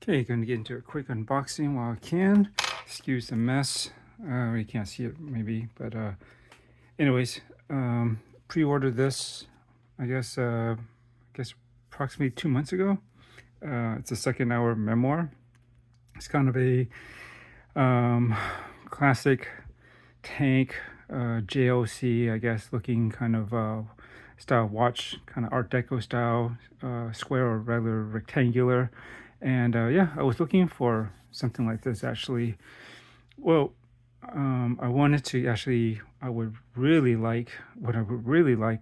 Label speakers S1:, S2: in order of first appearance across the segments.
S1: Okay, going to get into a quick unboxing while I can. Excuse the mess. You can't see it maybe, but anyways, pre-ordered this, I guess approximately 2 months ago. It's a Second Hour Memoir. It's kind of a classic tank JLC, I guess, looking kind of style watch, kind of Art Deco style, square or rather rectangular. And yeah, I was looking for something like this actually. Well, I wanted to actually, what I would really like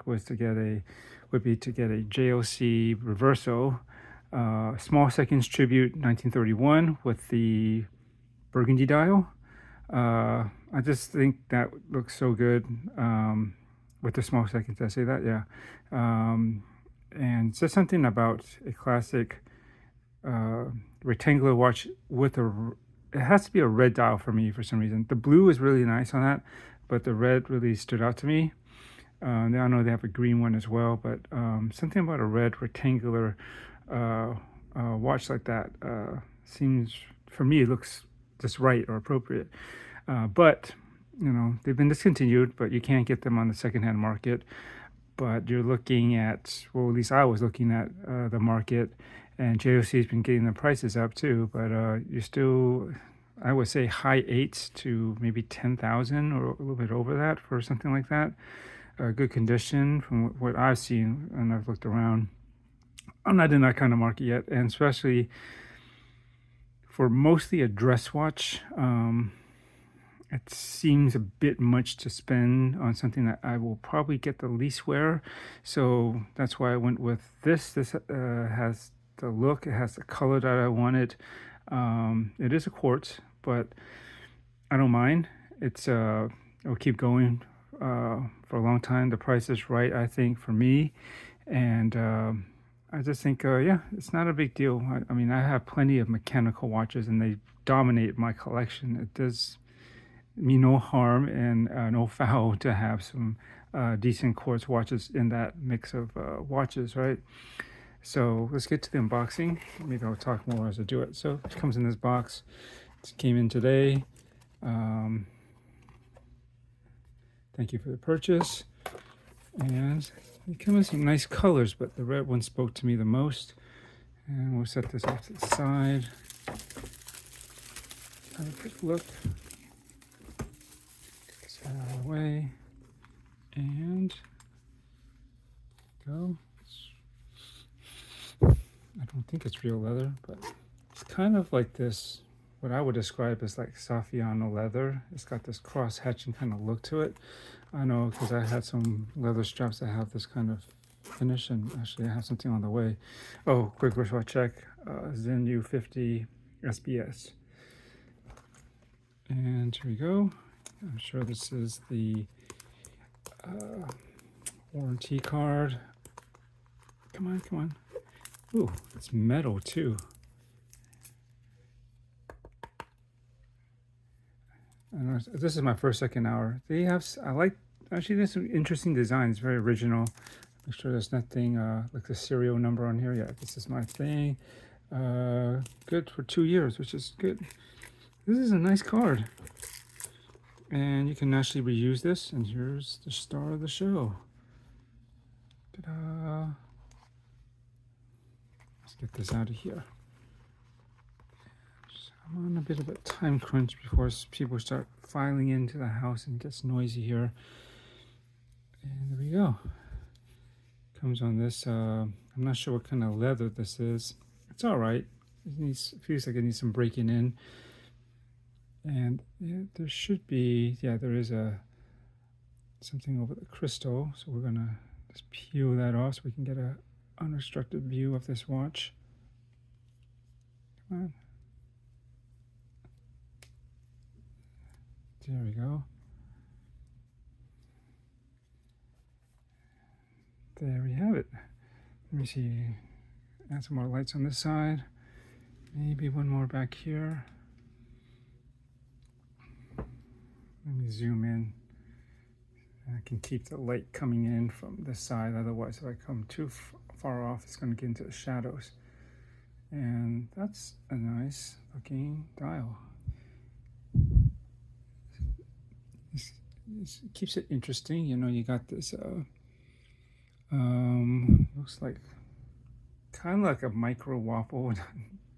S1: was would be to get a JLC Reverso, Small Seconds Tribute 1931 with the burgundy dial. I just think that looks so good with the small seconds. I say that, yeah. And just something about a classic rectangular watch with it has to be a red dial for me for some reason. The blue is really nice on that, but the red really stood out to me. I know they have a green one as well, but something about a red rectangular watch like that seems, for me, it looks just right or appropriate. But they've been discontinued, but you can't get them on the secondhand market. But you're looking at, well, at least I was looking at the market, and JOC has been getting the prices up too. But you're still, I would say, high eights to maybe 10,000 or a little bit over that for something like that. Good condition from what I've seen, and I've looked around. I'm not in that kind of market yet, and especially for mostly a dress watch. It seems a bit much to spend on something that I will probably get the least wear. So that's why I went with this. This has the look, it has the color that I wanted. It is a quartz, but I don't mind. It'll keep going for a long time. The price is right, I think, for me. And I just think, yeah, it's not a big deal. I mean, I have plenty of mechanical watches and they dominate my collection. It does me no harm and no foul to have some decent quartz watches in that mix of watches, right? So let's get to the unboxing. Maybe I'll talk more as I do it. So it comes in this box. It came in today. Thank you for the purchase. And they come in some nice colors, but the red one spoke to me the most. And we'll set this off to the side. Have a quick look. Out of the way, and go. I don't think it's real leather, but it's kind of like this, what I would describe as like Saffiano leather. It's got this cross-hatching kind of look to it. I know because I had some leather straps that have this kind of finish, and actually I have something on the way. Oh, quick wristwatch check. Zen U50 SBS. And here we go. I'm sure this is the warranty card. Come on, come on. Ooh, it's metal too. And this is my first Second Hour. They have, actually there's some interesting designs, very original. Make sure there's nothing like the serial number on here. Yeah, this is my thing. Good for 2 years, which is good. This is a nice card. And you can actually reuse this, and here's the star of the show. Ta-da! Let's get this out of here. I'm on a bit of a time crunch before people start filing into the house and it gets noisy here. And there we go. Comes on this, I'm not sure what kind of leather this is. It's all right. It feels like it needs some breaking in. And yeah, there should be, yeah, there is something over the crystal. So we're gonna just peel that off so we can get a unobstructed view of this watch. Come on. There we go. There we have it. Let me see, add some more lights on this side. Maybe one more back here. Let me zoom in. I can keep the light coming in from this side, otherwise if I come too far off, it's going to get into the shadows. And that's a nice looking dial. This keeps it interesting. You know, you got this, looks like kind of like a micro waffle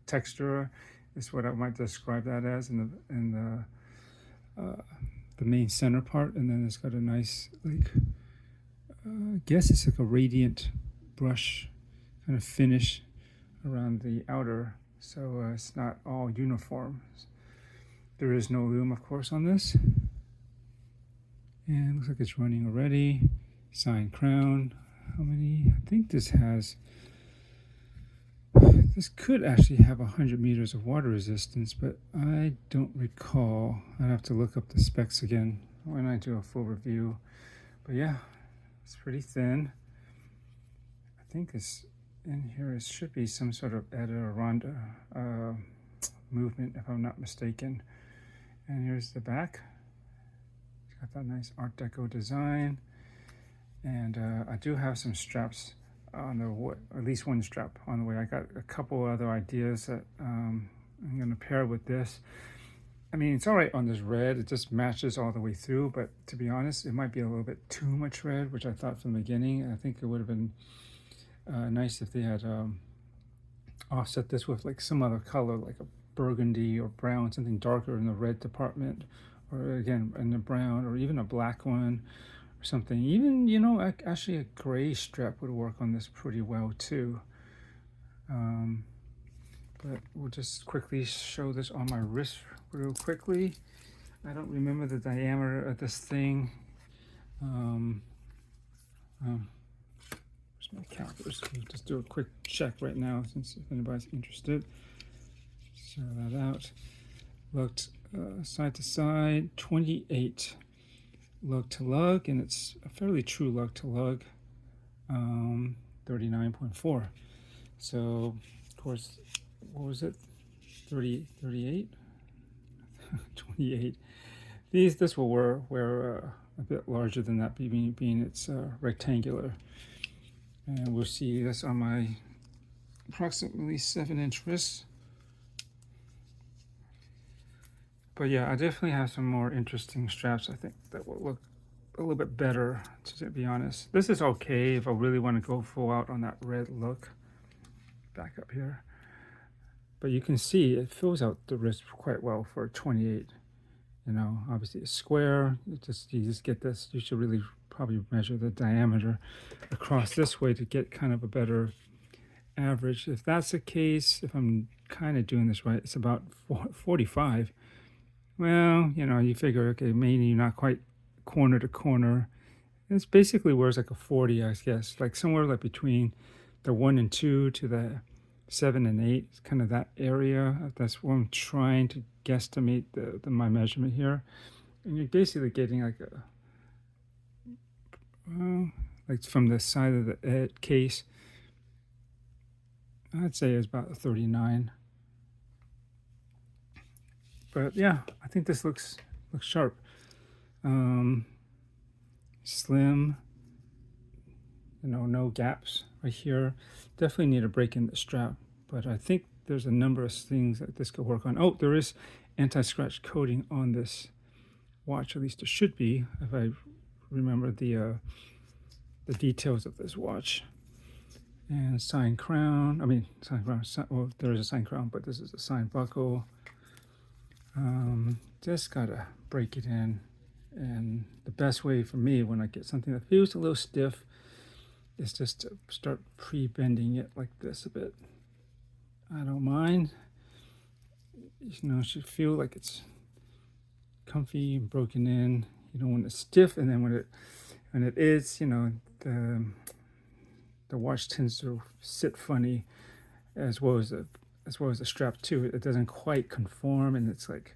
S1: texture is what I might describe that as the main center part. And then it's got a nice, like, I guess it's like a radiant brush kind of finish around the outer, so it's not all uniform. There is no loom, of course, on this. And it looks like it's running already. Sign crown. How many? I think this could actually have 100 meters of water resistance, but I don't recall. I'd have to look up the specs again when I do a full review. But yeah, it's pretty thin. I think it's in here. It should be some sort of Adirondack movement, if I'm not mistaken. And here's the back. It's got that nice Art Deco design. And I do have some straps on the way, at least one strap on the way. I got a couple other ideas that I'm going to pair with this. I mean, it's all right on this red. It just matches all the way through. But to be honest, it might be a little bit too much red, which I thought from the beginning. I think it would have been nice if they had offset this with like some other color, like a burgundy or brown, something darker in the red department, or again in the brown, or even a black one or something. Even, you know, actually a gray strap would work on this pretty well too. But we'll just quickly show this on my wrist real quickly. I don't remember the diameter of this thing. Where's my calipers? We'll just do a quick check right now, since if anybody's interested. Show that out. Looked side to side, 28 lug to lug, and it's a fairly true lug to lug, 39.4. So, of course, what was it? 30, 38? 28. This will wear a bit larger than that, being it's rectangular. And we'll see this on my approximately 7-inch wrist. But yeah, I definitely have some more interesting straps, I think, that will look a little bit better, to be honest. This is okay if I really want to go full out on that red look. Back up here. But you can see it fills out the wrist quite well for 28. You know, obviously it's square. You just get this. You should really probably measure the diameter across this way to get kind of a better average. If that's the case, if I'm kind of doing this right, it's about 45. Well, you know, you figure, okay, maybe not quite corner to corner. It's basically where it's like a 40, I guess, like somewhere like between the 1 and 2 to the 7 and 8. It's kind of that area. That's what I'm trying to guesstimate my measurement here. And you're basically getting like like from the side of the case, I'd say it's about a 39. But yeah, I think this looks sharp. Slim, you know, no gaps right here. Definitely need a break in the strap, but I think there's a number of things that this could work on. Oh, there is anti-scratch coating on this watch, at least it should be, if I remember the details of this watch. And sign crown, well, there is a sign crown, but this is a sign buckle. Just gotta break it in, and the best way for me when I get something that feels a little stiff is just to start pre-bending it like this a bit. I don't mind. You know, it should feel like it's comfy and broken in. You don't want it stiff, and then when it is, you know, the watch tends to sit funny, as well as the strap too. It doesn't quite conform, and it's like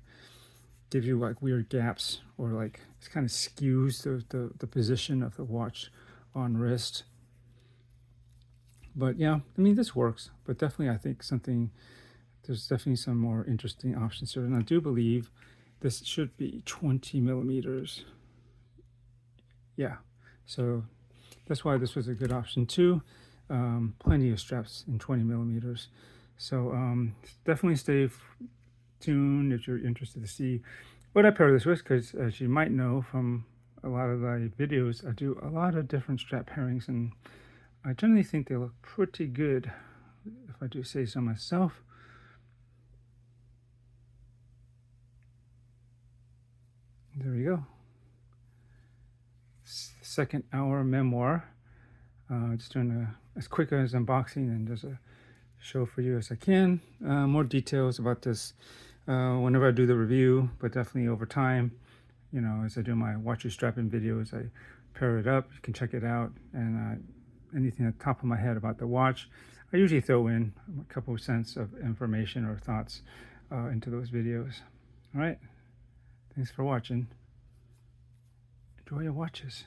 S1: gives you like weird gaps, or like it kind of skews the position of the watch on wrist. But yeah, I mean, this works, but definitely I think there's definitely some more interesting options here. And I do believe this should be 20 millimeters. Yeah, so that's why this was a good option too. Plenty of straps in 20 millimeters. So definitely stay tuned if you're interested to see what I pair this with, because as you might know from a lot of the videos, I do a lot of different strap pairings, and I generally think they look pretty good, if I do say so myself. There we go. Second Hour Memoir. Just doing as quick as unboxing and just a show for you as I can. More details about this whenever I do the review, but definitely over time, you know, as I do my watch your strap-in videos, I pair it up. You can check it out, and anything at the top of my head about the watch, I usually throw in a couple of cents of information or thoughts into those videos. All right, thanks for watching. Enjoy your watches.